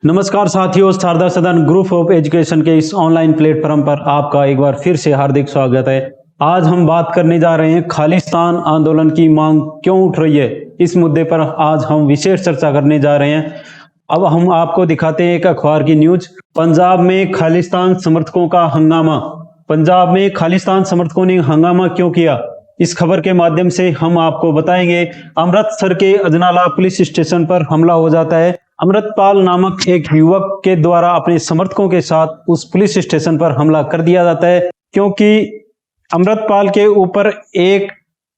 नमस्कार साथियों, शारदा सदन ग्रुप ऑफ एजुकेशन के इस ऑनलाइन प्लेटफॉर्म पर आपका एक बार फिर से हार्दिक स्वागत है। आज हम बात करने जा रहे हैं खालिस्तान आंदोलन की मांग क्यों उठ रही है। इस मुद्दे पर आज हम विशेष चर्चा करने जा रहे हैं। अब हम आपको दिखाते हैं एक अखबार की न्यूज। पंजाब में खालिस्तान समर्थकों का हंगामा। पंजाब में खालिस्तान समर्थकों ने हंगामा क्यों किया, इस खबर के माध्यम से हम आपको बताएंगे। अमृतसर के अजनाला पुलिस स्टेशन पर हमला हो जाता है। अमृतपाल नामक एक युवक के द्वारा अपने समर्थकों के साथ उस पुलिस स्टेशन पर हमला कर दिया जाता है, क्योंकि अमृतपाल के ऊपर एक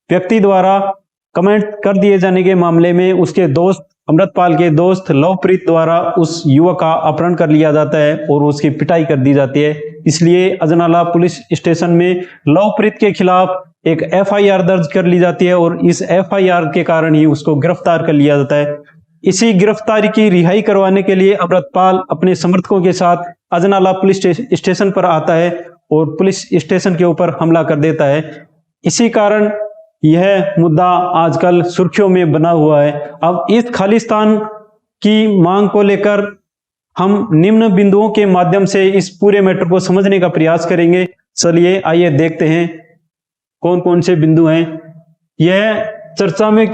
व्यक्ति द्वारा कमेंट कर दिए जाने के मामले में उसके दोस्त, अमृतपाल के दोस्त लवप्रीत द्वारा उस युवक का अपहरण कर लिया जाता है और उसकी पिटाई कर दी जाती है। इसलिए अजनाला पुलिस स्टेशन में लवप्रीत के खिलाफ एक एफआईआर दर्ज कर ली जाती है और इस एफआईआर के कारण ही उसको गिरफ्तार कर लिया जाता है। इसी गिरफ्तारी की रिहाई करवाने के लिए अमृतपाल अपने समर्थकों के साथ अजनाला पुलिस स्टेशन पर आता है और पुलिस स्टेशन के ऊपर हमला कर देता है। इसी कारण यह मुद्दा आजकल सुर्खियों में बना हुआ है। अब इस खालिस्तान की मांग को लेकर हम निम्न बिंदुओं के माध्यम से इस पूरे मैटर को समझने का प्रयास करेंगे। चलिए आइए देखते हैं कौन कौन से बिंदु हैं। यह चर्चा में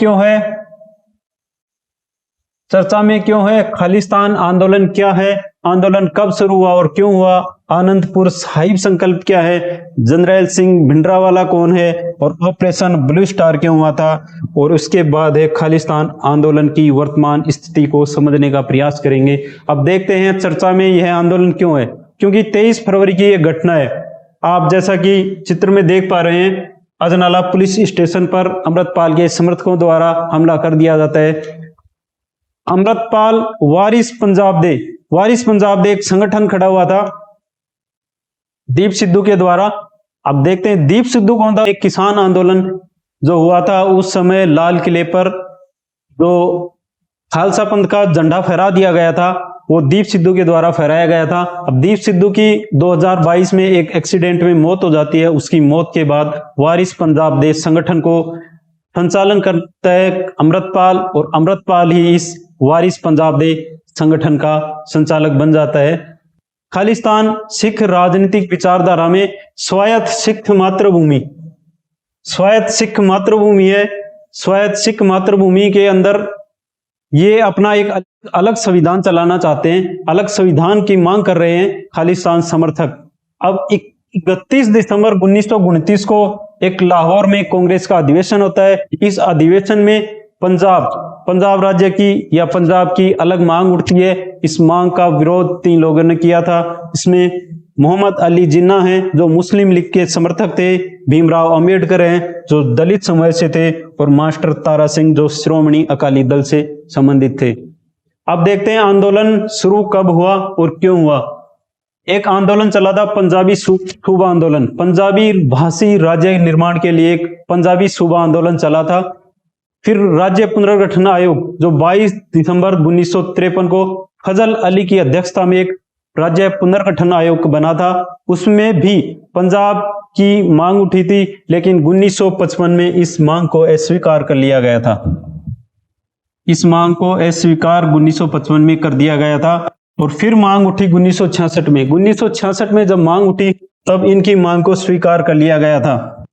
क्यों है, खालिस्तान आंदोलन क्या है, आंदोलन कब शुरू हुआ और क्यों हुआ, आनंदपुर साहिब संकल्प क्या है, जनरल सिंह भिंडरावाला कौन है और ऑपरेशन ब्लू स्टार क्यों हुआ था, और उसके बाद है खालिस्तान आंदोलन की वर्तमान स्थिति को समझने का प्रयास करेंगे। अब देखते हैं चर्चा में यह आंदोलन क्यों है। क्योंकि 23 फरवरी की यह घटना है। आप जैसा कि चित्र में देख पा रहे हैं, अजनाला पुलिस स्टेशन पर अमृतपाल के समर्थकों द्वारा हमला कर दिया जाता है। अमृतपाल वारिस पंजाब दे एक संगठन खड़ा हुआ था दीप सिद्धू के द्वारा। अब देखते हैं दीप सिद्धू कौन था। एक किसान आंदोलन जो हुआ था उस समय लाल किले पर जो खालसा पंथ का झंडा फहरा दिया गया था वो दीप सिद्धू के द्वारा फहराया गया था। अब दीप सिद्धू की 2022 में एक एक्सीडेंट में मौत हो जाती है। उसकी मौत के बाद वारिस पंजाब दे संगठन को संचालन करता है अमृतपाल, और अमृतपाल ही इस वारिस पंजाब दे संगठन का संचालक बन जाता है। खालिस्तान सिख राजनीतिक विचारधारा में स्वायत्त सिख मातृभूमि है। स्वायत्त सिख मातृभूमि के अंदर ये अपना एक अलग संविधान चलाना चाहते हैं, अलग संविधान की मांग कर रहे हैं खालिस्तान समर्थक। अब 31 दिसंबर 1929 को एक लाहौर में कांग्रेस का अधिवेशन होता है। इस अधिवेशन में पंजाब राज्य की या पंजाब की अलग मांग उठती है। इस मांग का विरोध 3 लोगों ने किया था। इसमें मोहम्मद अली जिन्ना हैं जो मुस्लिम लीग के समर्थक थे, भीमराव अंबेडकर हैं जो दलित समाज से थे, और मास्टर तारा सिंह जो श्रोमणी अकाली दल से संबंधित थे। अब देखते हैं आंदोलन शुरू कब हुआ और क्यों हुआ। एक आंदोलन चला था पंजाबी सूबा आंदोलन। पंजाबी भाषी राज्य निर्माण के लिए एक पंजाबी सूबा आंदोलन चला था। फिर राज्य पुनर्गठन आयोग जो 22 दिसंबर 1953 को फजल अली की अध्यक्षता में एक राज्य पुनर्गठन आयोग बना था। उसमें भी पंजाब की मांग उठी थी, लेकिन 1955 में इस मांग को अस्वीकार कर लिया गया था। इस मांग को अस्वीकार 1955 में कर दिया गया था और फिर मांग उठी 1966 में। 1966 में जब मांग उठी तब इनकी मांग को स्वीकार कर लिया गया था।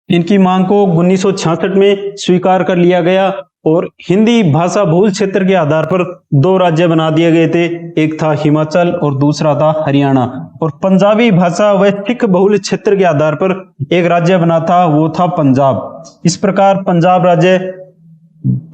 इनकी मांग को 1966 में स्वीकार कर लिया गया और हिंदी भाषा बहुल क्षेत्र के आधार पर 2 राज्य बना दिए गए थे। एक था हिमाचल और दूसरा था हरियाणा। और पंजाबी भाषा व सिख बहुल क्षेत्र के आधार पर एक राज्य बना था, वो था पंजाब। इस प्रकार पंजाब राज्य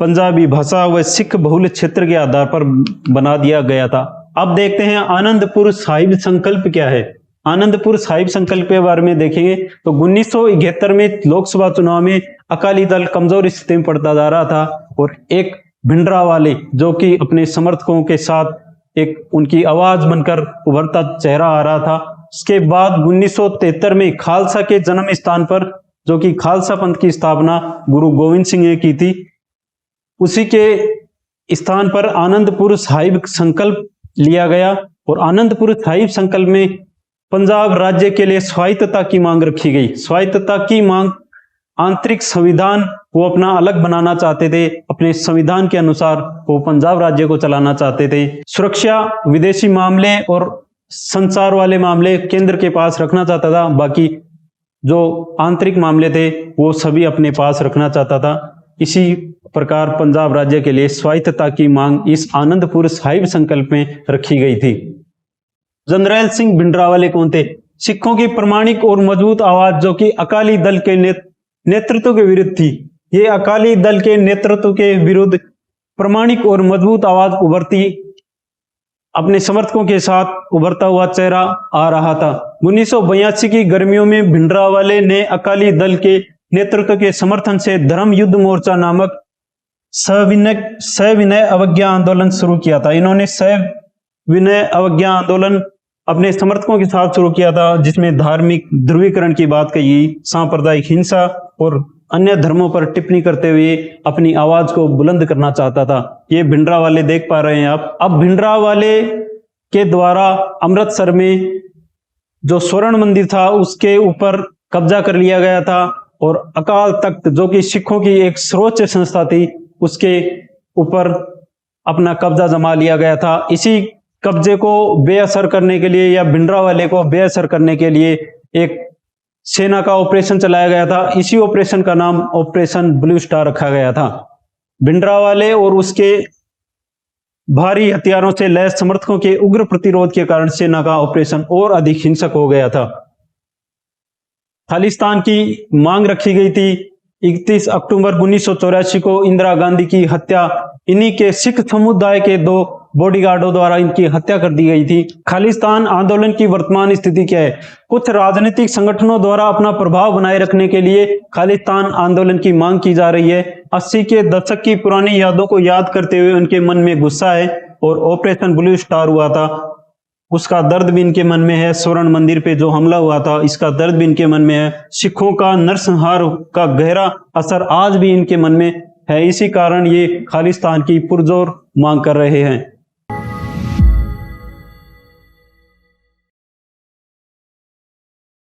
पंजाबी भाषा व सिख बहुल क्षेत्र के आधार पर बना दिया गया था। अब देखते हैं आनंदपुर साहिब संकल्प क्या है। आनंदपुर साहिब संकल्प के बारे में देखेंगे तो 1971 में लोकसभा चुनाव में अकाली दल कमजोर स्थिति में पड़ता जा रहा था और एक भिंडरावाले जो कि अपने समर्थकों के साथ एक उनकी आवाज बनकर उभरता चेहरा आ रहा था। उसके बाद 1973 में खालसा के जन्म स्थान पर, जो कि खालसा पंथ की स्थापना गुरु गोविंद सिंह ने की थी, उसी के स्थान पर आनंदपुर साहिब संकल्प लिया गया। और आनंदपुर साहिब संकल्प में पंजाब राज्य के लिए स्वायत्तता की मांग रखी गई। स्वायत्तता की मांग आंतरिक संविधान को अपना अलग बनाना चाहते थे, अपने संविधान के अनुसार वो पंजाब राज्य को चलाना चाहते थे। सुरक्षा, विदेशी मामले और संचार वाले मामले केंद्र के पास रखना चाहता था, बाकी जो आंतरिक मामले थे वो सभी अपने पास रखना चाहता था। इसी प्रकार पंजाब राज्य के लिए स्वायत्तता की मांग इस आनंदपुर साहिब संकल्प में रखी गई थी। जरनैल सिंह भिंडरावाले कौन थे? सिखों की प्रमाणिक और मजबूत आवाज जो कि अकाली दल के नेतृत्व के विरुद्ध थी। ये अकाली दल के नेतृत्व के विरुद्ध प्रमाणिक और मजबूत आवाज उभरती, अपने समर्थकों के साथ उभरता हुआ चेहरा आ रहा था। 1982 की गर्मियों में भिंडरावाले ने अकाली दल के नेतृत्व के समर्थन से धर्म युद्ध मोर्चा नामक सविनय अवज्ञा आंदोलन शुरू किया था। इन्होंने सविनय अवज्ञा आंदोलन अपने समर्थकों के साथ शुरू किया था, जिसमें धार्मिक ध्रुवीकरण की बात कही, सांप्रदायिक हिंसा और अन्य धर्मों पर टिप्पणी करते हुए अपनी आवाज को बुलंद करना चाहता था। ये भिंडरावाले देख पा रहे हैं आप। अब भिंडरावाले के द्वारा अमृतसर में जो स्वर्ण मंदिर था उसके ऊपर कब्जा कर लिया गया था और अकाल तख्त जो कि सिखों की एक सर्वोच्च संस्था थी उसके ऊपर अपना कब्जा जमा लिया गया था। इसी कब्जे को बेअसर करने के लिए या भिंडरावाले को बेअसर करने के लिए एक सेना का ऑपरेशन चलाया गया था। इसी ऑपरेशन का नाम ऑपरेशन ब्लू स्टार रखा गया था। भिंडरावाले और उसके भारी हथियारों से लैस समर्थकों के उग्र प्रतिरोध के कारण सेना का ऑपरेशन और अधिक हिंसक हो गया था। खालिस्तान की मांग रखी गई थी। 31 अक्टूबर 1984 को इंदिरा गांधी की हत्या इन्हीं के सिख समुदाय के 2 बॉडीगार्डों द्वारा इनकी हत्या कर दी गई थी। खालिस्तान आंदोलन की वर्तमान स्थिति क्या है? कुछ राजनीतिक संगठनों द्वारा अपना प्रभाव बनाए रखने के लिए खालिस्तान आंदोलन की मांग की जा रही है। 80 के दशक की पुरानी यादों को याद करते हुए उनके मन में गुस्सा है और ऑपरेशन ब्लू स्टार हुआ था उसका दर्द भी इनके मन में है। स्वर्ण मंदिर पे जो हमला हुआ था इसका दर्द भी इनके मन में है। सिखों का नरसंहार का गहरा असर आज भी इनके मन में है। इसी कारण ये खालिस्तान की पुरजोर मांग कर रहे हैं।